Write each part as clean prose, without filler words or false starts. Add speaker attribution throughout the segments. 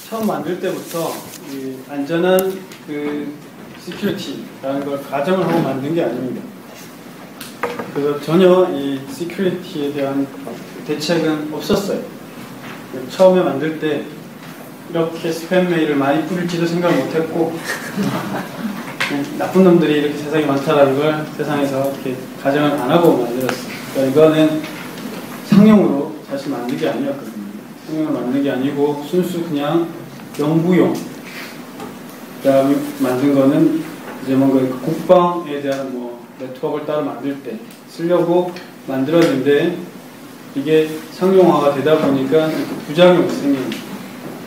Speaker 1: 처음 만들 때부터 이 안전한 시큐리티라는 걸 가정을 하고 만든 게 아닙니다. 그래서 전혀 이 시큐리티에 대한 대책은 없었어요. 처음에 만들 때 이렇게 스팸 메일을 많이 뿌릴지도 생각 못했고 나쁜 놈들이 이렇게 세상에 많다라는 걸 세상에서 이렇게 가정을 안 하고 만들었어요. 그러니까 이거는 상용으로 사실 만든 게 아니었거든요. 상용으로 만든 게 아니고 순수 그냥 연구용. 그다음에 만든 거는 이제 뭔가 국방에 대한 네트워크를 따로 만들 때 쓰려고 만들었는데 이게 상용화가 되다 보니까 부작용이 생기는 거예요.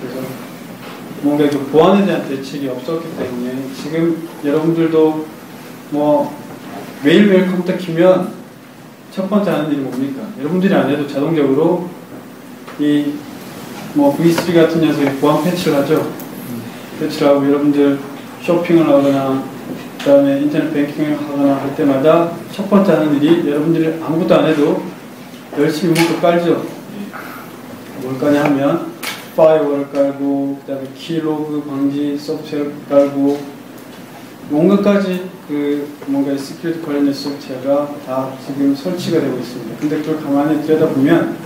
Speaker 1: 그래서 뭔가 보안에 대한 대책이 없었기 때문에 지금 여러분들도 매일매일 컴퓨터 키면 첫 번째 하는 일이 뭡니까? 여러분들이 안 해도 자동적으로 이 V3 같은 녀석이 보안 패치를 하죠. 패치를 하고 여러분들 쇼핑을 하거나 그 다음에 인터넷 뱅킹을 하거나 할 때마다 첫 번째 하는 일이 여러분들이 아무것도 안 해도 열심히 문구 깔죠. 뭘 까냐 하면 파이어월을 깔고 그 다음에 키로그 방지 소프트웨어를 깔고 온갖 가지 뭔가 시큐리티 관련된 소프트웨어가 다 지금 설치가 되고 있습니다. 근데 그걸 가만히 들여다보면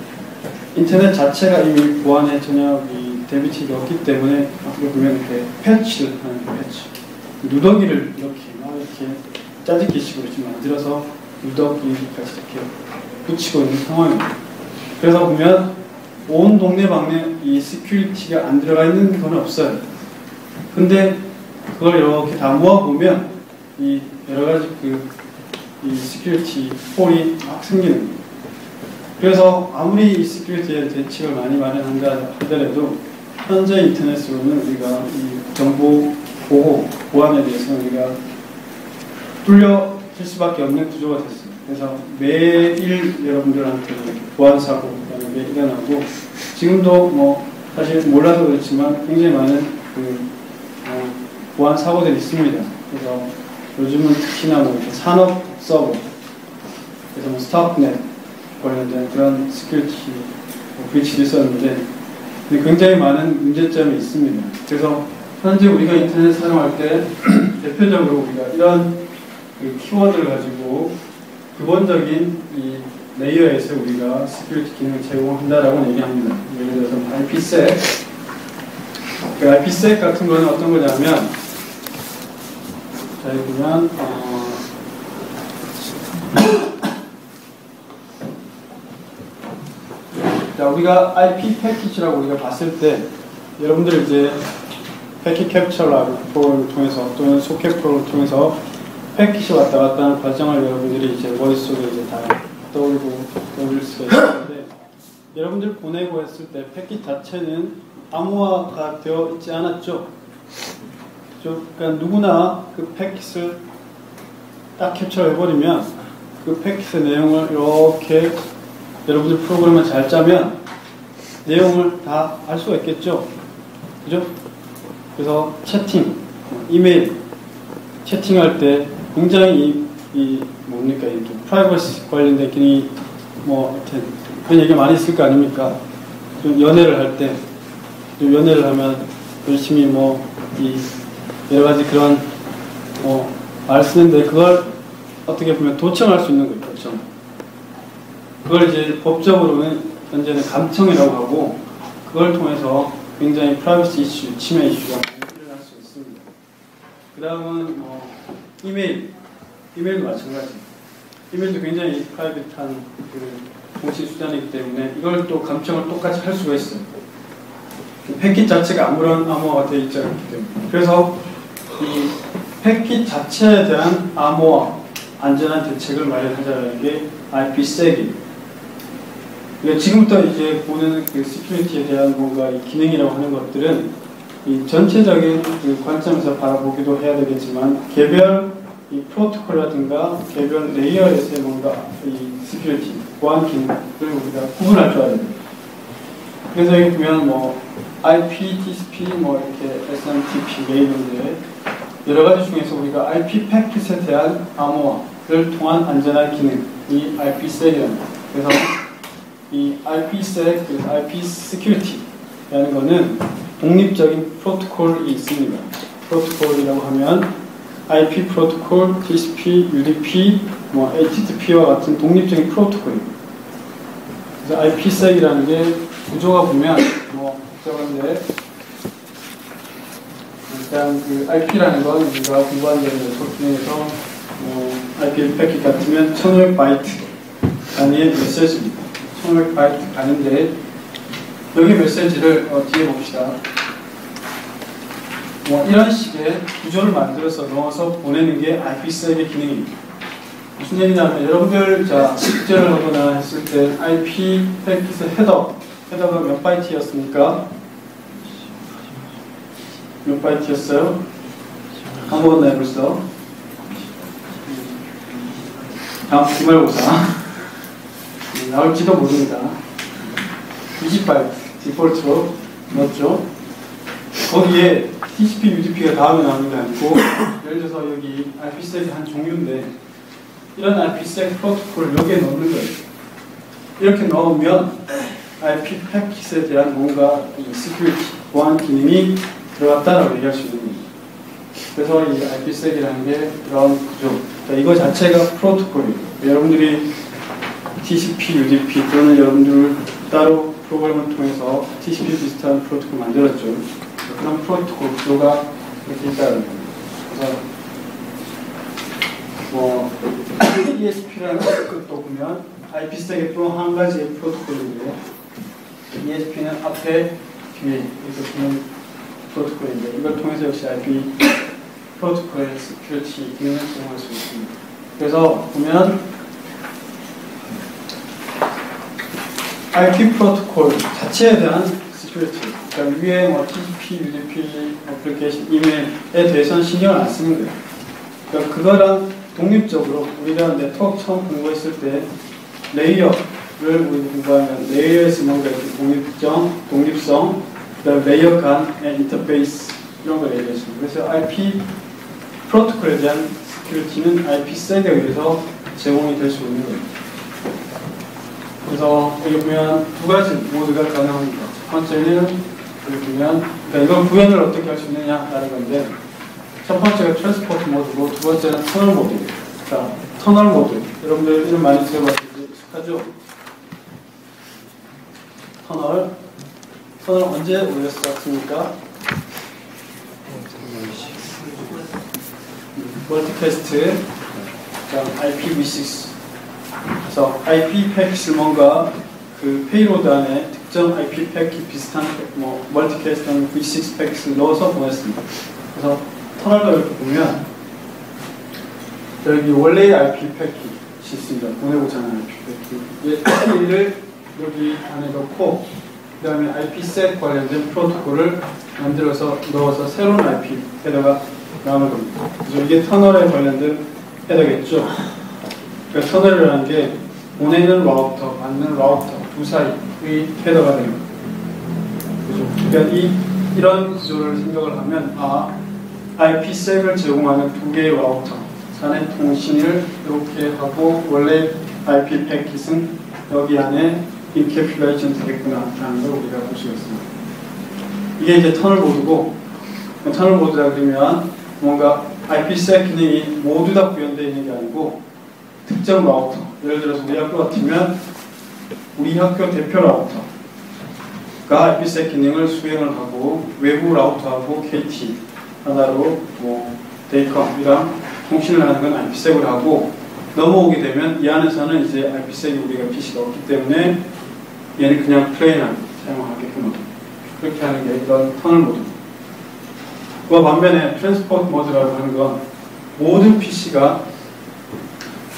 Speaker 1: 인터넷 자체가 이미 보안에 전혀 대비책이 없기 때문에 어떻게 보면 이렇게 패치를 하는 패치. 누더기를 이렇게 짜집기식으로 지금 만들어서 누더기까지 이렇게 붙이고 있는 상황입니다. 그래서 보면 온 동네방네 이 시큐리티가 안 들어가 있는 건 없어요. 근데 그걸 이렇게 다 모아보면 이 여러가지 이 시큐리티 홀이 막 생기는 거예요. 그래서 아무리 이 시큐리티에 대책을 많이 마련한다 하더라도 현재 인터넷으로는 우리가 이 정보 보호, 보안에 대해서는 우리가 뚫려질 수밖에 없는 구조가 됐습니다. 그래서 매일 여러분들한테 보안 사고가 매일 일어나고 지금도 사실 몰라서 그렇지만 굉장히 많은 보안 사고들이 있습니다. 그래서 요즘은 특히나 이렇게 산업 서버, 그래서 스타트넷 관련된 그런 시큐리티 브리치도 있었는데 굉장히 많은 문제점이 있습니다. 그래서 현재 우리가 인터넷 사용할 때 대표적으로 우리가 이런 키워드를 가지고 기본적인 이 레이어에서 우리가 시큐리티 기능을 제공한다라고 얘기합니다. 예를 들어서 IPsec. IPsec 같은 거는 어떤 거냐면 자, 여기 보면 자, 우리가 IP 패키지라고 우리가 봤을 때 여러분들 이제 패킷 캡처를 통해서 또는 소켓 프로를 통해서 패킷이 왔다 갔다 하는 과정을 여러분들이 이제 머릿속에 이제 다 떠올릴 수가 있는데 여러분들 보내고 했을 때 패킷 자체는 암호화가 되어 있지 않았죠. 그러니까 누구나 그 패킷을 딱 캡처를 해버리면 그 패킷의 내용을 이렇게 여러분들 프로그램을 잘 짜면 내용을 다 알 수가 있겠죠. 그죠? 그래서 채팅, 이메일, 채팅할 때 굉장히 이 프라이버시 관련된 기능이 하여튼 그런 얘기가 많이 있을 거 아닙니까? 좀 연애를 할 때, 연애를 하면 열심히 이 여러 가지 그런 말 쓰는데 그걸 어떻게 보면 도청할 수 있는 거예요. 도청. 그걸 이제 법적으로는 현재는 감청이라고 하고 그걸 통해서 굉장히 프라이버시 이슈, 침해 이슈가 많이 일어날 수 있습니다. 그 다음은 이메일도 마찬가지. 이메일도 굉장히 프라이빗한 통신 수단이기 때문에 이걸 또 감청을 똑같이 할 수가 있어요. 패킷 자체가 아무런 암호화가 되어 있지 않기 때문에. 그래서 이 패킷 자체에 대한 암호화, 안전한 대책을 마련하자는 게 IPsec입니다. 지금부터 이제 보는 시큐리티에 대한 뭔가 이 기능이라고 하는 것들은 이 전체적인 관점에서 바라보기도 해야 되겠지만 개별 이 프로토콜이라든가 개별 레이어에서의 뭔가 이 시큐리티, 보안 기능을 우리가 구분할 줄 알아야 됩니다. 그래서 여기 보면 IP, TCP, 이렇게 SMTP 메일인데 여러 가지 중에서 우리가 IP 패킷에 대한 암호화를 통한 안전한 기능이 IPsec이랍니다. 그래서 이 IPsec, 그래서 IP Security라는 거는 독립적인 프로토콜이 있습니다. 프로토콜이라고 하면 IP 프로토콜, TCP, UDP, 뭐 HTTP와 같은 독립적인 프로토콜입니다. 그래서 IPsec이라는 게 구조가 보면 뭐 복잡한데 일단 그 IP라는 건 우리가 공부한 대로 소통에서 IP 패킷 같으면 1500바이트 단위의 메시지입니다. 1500바이트 단위인데 여기 메시지를 뒤에 봅시다. 이런 식의 구조를 만들어서 넣어서 보내는 게 IPsec의 기능입니다. 무슨 얘기냐면 여러분들 숙제를 하거나 했을 때 IP 패킷의 헤더가 몇 바이트였습니까? 몇 바이트였어요? 까먹었나요 벌써? 다음 기말고사 나올지도 모릅니다. 20바이트 디폴트로 넣었죠. 거기에 TCP, UDP가 다음에 나오는 게 아니고 예를 들어서 여기 IPsec의 한 종류인데 이런 IPsec 프로토콜을 여기에 넣는 거예요. 이렇게 넣으면 IP 패킷에 대한 뭔가 시큐리티, 보안 기능이 들어갔다라고 얘기할 수 있는 겁니다. 그래서 이 IPsec이라는 게 그런 구조. 그러니까 이거 자체가 프로토콜이에요. 여러분들이 TCP, UDP 또는 여러분들 따로 프로그램을 통해서 TCP 비슷한 프로토콜 만들었죠. 그런 프로토콜 구조가 이렇게 있다는 겁니다. 그래서 ESP라는 것도 보면 IPsec의 또 한 가지의 프로토콜인데 ESP는 앞에 뒤에 이렇게 보는 프로토콜인데 이걸 통해서 역시 IP 프로토콜의 시큐리티 기능을 제공할 수 있습니다. 그래서 보면 IP 프로토콜 자체에 대한 시큐리티, 그러니까 위에 TCP, UDP, 어플리케이션, 이메일에 대해서는 신경을 안 쓰는 거예요. 그러니까 그거랑 독립적으로 우리가 네트워크 처음 공부했을 때 레이어를 우리 공부하면 레이어에서 뭔가 이렇게 독립성, 그다음에 레이어 간의 인터페이스 이런 걸 얘기했습니다. 그래서 IP 프로토콜에 대한 시큐리티는 IPsec에 의해서 제공이 될 수 있는 거예요. 그래서 여기 보면 두 가지 모드가 가능합니다. 첫 번째는 여기 보면 그러니까 이걸 구현을 어떻게 할 수 있느냐라는 건데 첫 번째가 트랜스포트 모드고 두 번째는 터널 모드예요. 자, 터널 모드. 여러분들 이름 많이 들어봤을 때 익숙하죠? 터널 언제 우리가 시작했습니까? 멀티캐스트, 그다음 IPv6. 그래서 IP 패킷을 뭔가 그 페이로드 안에 특정 IP 패킷 비슷한 멀티캐스트 v6 패킷을 넣어서 보냈습니다. 그래서 터널도 이렇게 보면 여기 원래의 IP 패킷이 있습니다. 보내고자 하는 IP 패킷. 얘를 여기 안에 넣고 그 다음에 IPsec 관련된 프로토콜을 만들어서 넣어서 새로운 IP 헤더가 나오는 겁니다. 그래서 이게 터널에 관련된 헤더겠죠. 그러니까 터널이라는 게 보내는 라우터, 받는 라우터 두 사이의 헤더가 됩니다. 그러니까 이런 구조를 생각을 하면 IPsec을 제공하는 두 개의 라우터 간의 통신을 이렇게 하고 원래 IP 패킷은 여기 안에 인캡슐레이션 되겠구나라는 걸 우리가 볼 수 있습니다. 이게 이제 터널 모드고 터널 모드라 그러면 뭔가 IPsec 기능이 모두 다 구현되어 있는 게 아니고 특정 라우터, 예를 들어서 우리 학교 같으면 우리 학교 대표 라우터가 IPsec 기능을 수행을 하고 외부 라우터하고 KT 하나로 데이컴이랑 통신을 하는 건 IPsec으로 하고 넘어오게 되면 이 안에서는 이제 IPsec이 우리가 PC가 없기 때문에 얘는 그냥 플레인하게 사용하게끔 그렇게 하는 게 이런 터널 모드. 그와 반면에 트랜스포트 모드라고 하는 건 모든 PC가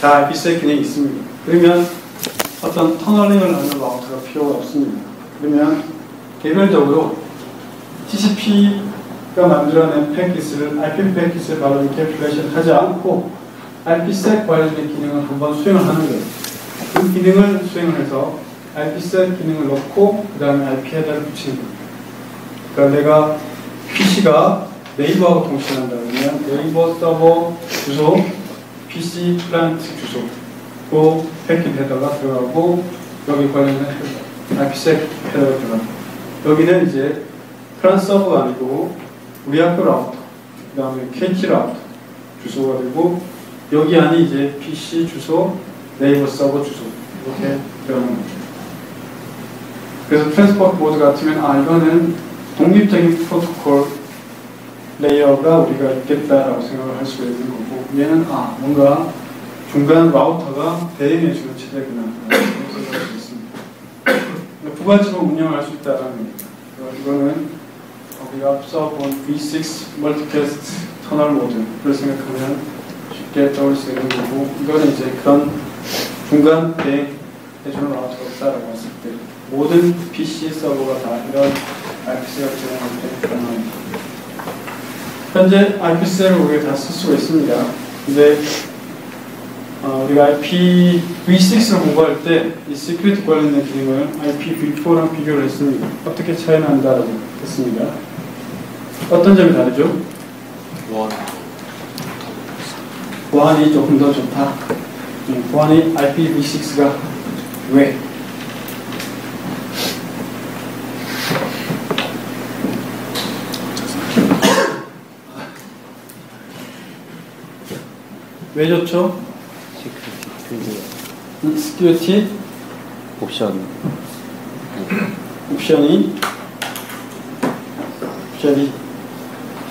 Speaker 1: 다 IPsec 기능이 있습니다. 그러면 어떤 터널링을 하는 라우터가 필요가 없습니다. 그러면 개별적으로 TCP가 만들어낸 패킷을 IP 패킷을 바로 인캡슐레이션 하지 않고 IPsec 관련된 기능을 한번 수행을 하는 거예요. 그 기능을 수행을 해서 IPsec 기능을 넣고 그 다음에 IP 헤더를 붙이는 거예요. 그러니까 내가 PC가 네이버하고 통신한다 그러면 네이버 서버 주소, PC 클라이언트 주소 그 패킷 헤더가 들어가고 여기 관련된 IPsec 헤더가 들어갑니다. 여기는 이제 프란스 서버가 아니고 우리 학교 라우터, 그 다음에 KT 라우터 주소가 되고, 여기 안이 이제 PC 주소, 네이버 서버 주소 이렇게 들어가는 거죠. 그래서 트랜스포트 보드 같으면 이거는 독립적인 프로토콜 레이어가 우리가 있겠다라고 생각을 할 수가 있는 거고, 얘는 뭔가 중간 라우터가 대응해주는 체제구나 라고 생각할 수 있습니다. 두 가지로 운영할 수 있다는 겁니다. 이거는 우리가 앞서 본 V6 멀티캐스트 터널 모드를 생각하면 쉽게 떠올 수 있는 거고, 이거는 이제 그런 중간 대응해주는 라우터가 없다라고 했을 때 모든 PC 서버가 다 이런 IPsec을 제공할 때 가능합니다. 현재 IPsec을 우리가 다 쓸 수가 있습니다. 근데 우리가 IPv6를 공부할 때 이 시큐리티 관련된 기능을 IPv4랑 비교를 했습니다. 어떻게 차이 난다라고 했습니다. 어떤 점이 다르죠? 보안이 조금 더 좋다. 보안이 IPv6가 왜? 왜 좋죠? 시큐리티 옵션이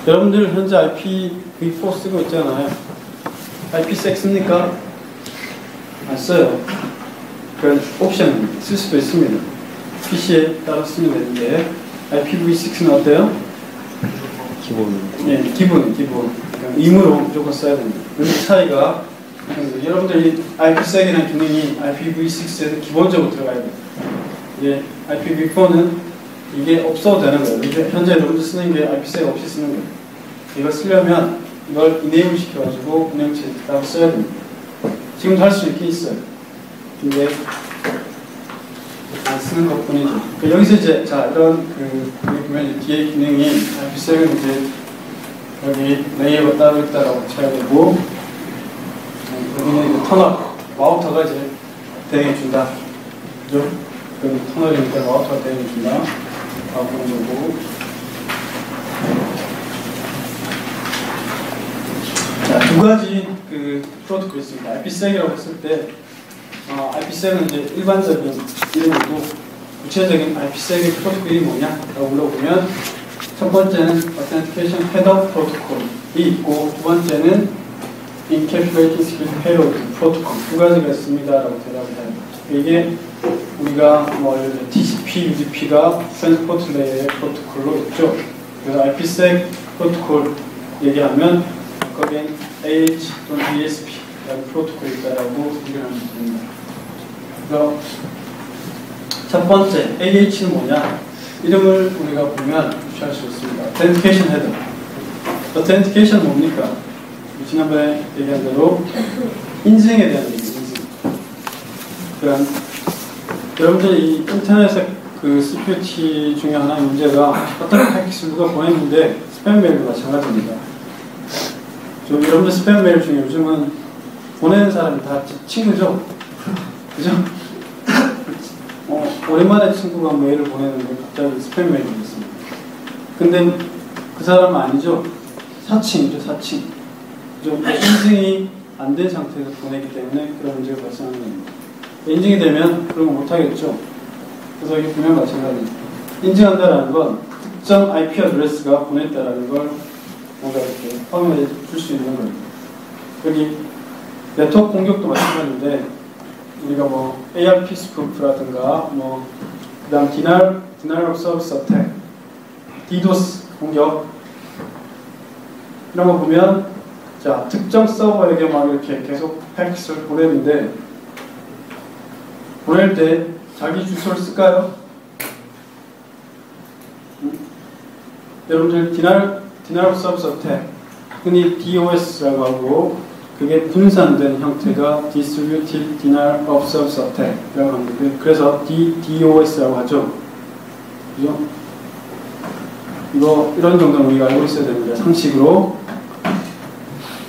Speaker 1: 여러분들 현재 IPv4 쓰고 있잖아요. IPsec 씁니까? 안 써요. 그건 옵션 쓸 수도 있습니다. PC에 따라 쓰면 되는데 IPv6는 어때요?
Speaker 2: 기본인데.
Speaker 1: 예, 기본. 임으로 무조건 써야 됩니다. 그 차이가 여러분들이 IPsec이라는 기능이 IPv6에서 기본적으로 들어가야 돼요. 이제 IPv4는 이게 없어도 되는 거예요. 이게 현재 여러분들 쓰는 게 IPsec 없이 쓰는 거예요. 이걸 쓰려면 이걸 이네이블 시켜가지고 운영체에 따로 써야 됩니다. 지금도 할 수 있긴 있어요. 근데 안 쓰는 것 뿐이죠. 여기서 이제 이런 여기 보면 뒤에 기능이 IPsec은 이제 여기 레이어가 따로 있다라고 쳐야 되고, 여기는 이제 터널, 라우터가 이제 대응해준다. 그죠? 여기 터널이니까 라우터가 대응해준다. 라고 보는 거고. 자, 두 가지 프로토콜이 있습니다. IPsec이라고 했을 때, IPsec은 이제 일반적인 이름이고, 구체적인 IPsec의 프로토콜이 뭐냐라고 물어보면, 첫 번째는 Authentication Header Protocol이 있고, 두 번째는 Encapsulating Security Payload Protocol 두 가지가 있습니다라고 대답을 해요. 이게 우리가 TCP, UDP가 Transport Layer의 프로토콜로 있죠. 그래서 IPsec 프로토콜 얘기하면 거기엔 AH 또는 ESP라는 프로토콜이 있다라고 생각하면 됩니다. 그래서 첫 번째 AH는 뭐냐? 이름을 우리가 보면 유추할 수 있습니다. Authentication Header. Authentication 뭡니까? 지난번에 얘기한 대로 인증에 대한 얘기죠. 인증. 그러니까 여러분들 이 인터넷의 시큐리티 중에 하나의 문제가 어떤 패킷을 누가 보냈는데 스팸 메일도 마찬가지입니다. 여러분들 스팸 메일 중에 요즘은 보내는 사람이 다 친구죠? 그죠? 오랜만에 친구가 메일을 보내는데 갑자기 스팸 메일이 있습니다. 근데 그 사람은 아니죠? 사칭이죠, 사칭. 인증이 안 된 상태에서 보내기 때문에 그런 문제가 발생하는 겁니다. 인증이 되면 그런 거 못하겠죠? 그래서 이게 보면 마찬가지입니다. 인증한다는 건 특정 IP 어드레스가 보냈다라는 걸 뭔가 이렇게 확인해 줄 수 있는 거예요. 여기 네트워크 공격도 마찬가지인데 우리가 ARP 스푸프라든가 그 다음 Denial of Service Attack, DDoS 공격 이런 거 보면 특정 서버에게 막 이렇게 계속 패킷을 보내는데 보낼 때 자기 주소를 쓸까요? 여러분들 Denial of Service Attack 흔히 DOS라고 하고 그게 분산된 형태가 Distributed Denial of Service Attack라고 하는데 그래서 DOS라고 하죠. 그죠? 이런 정도는 우리가 알고 있어야 됩니다. 상식으로.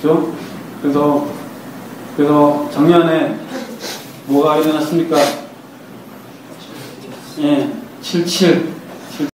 Speaker 1: 그죠? 그래서 작년에 뭐가 일어났습니까? 예, 77